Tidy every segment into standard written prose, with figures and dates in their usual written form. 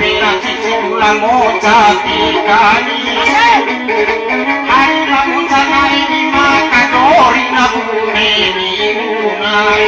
pira ciculang mocatikani hari lamun sanari di maka dori na bumi diunang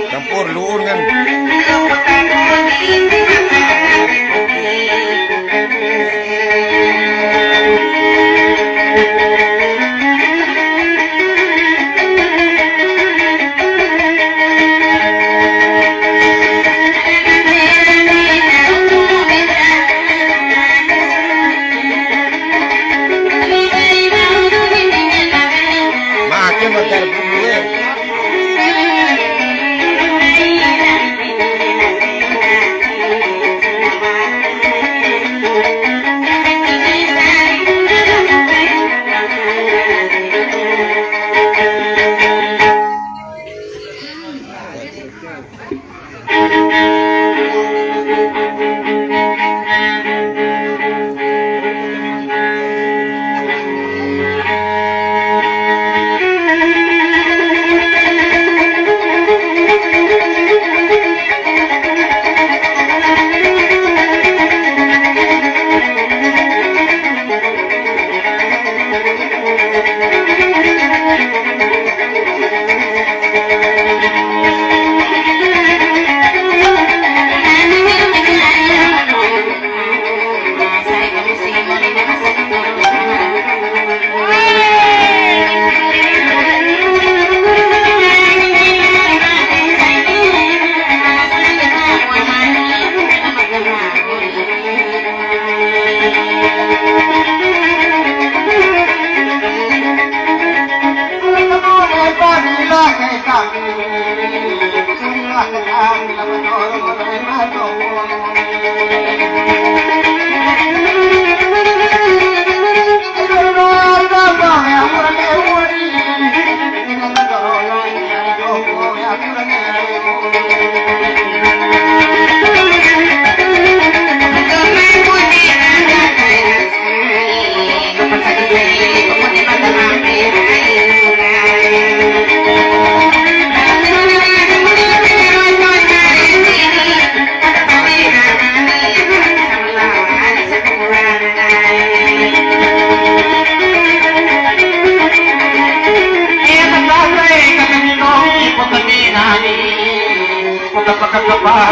campur luur kan. Makin bakar bulu.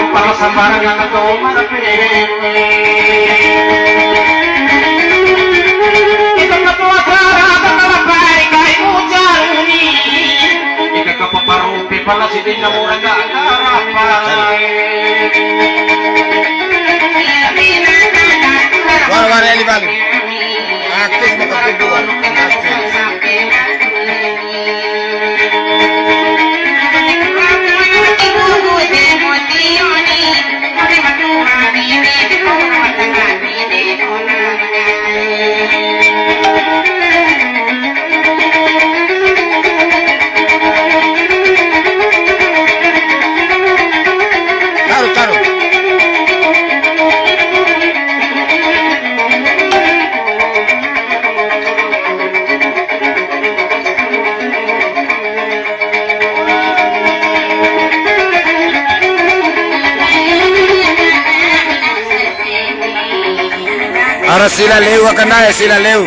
Para sambarangan atau marapin itu ketua cara terlapai kai mujaruni jika kepaparupi pala sidina murah gak ngarapai War-war ini bang aktif betul aktif. Ara sila leu akan naik sila leu.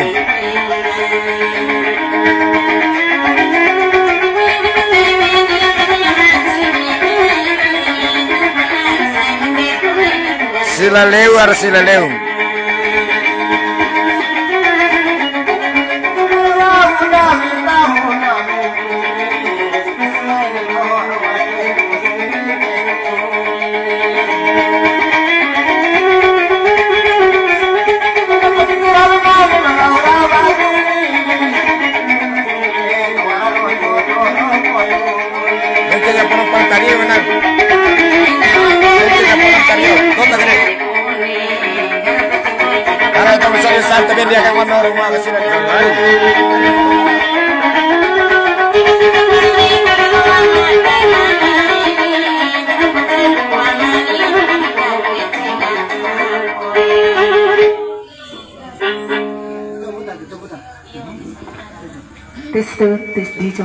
Sila leu ara sila leu. dia akan mana rumah ke sini dengan baik. Tes DJ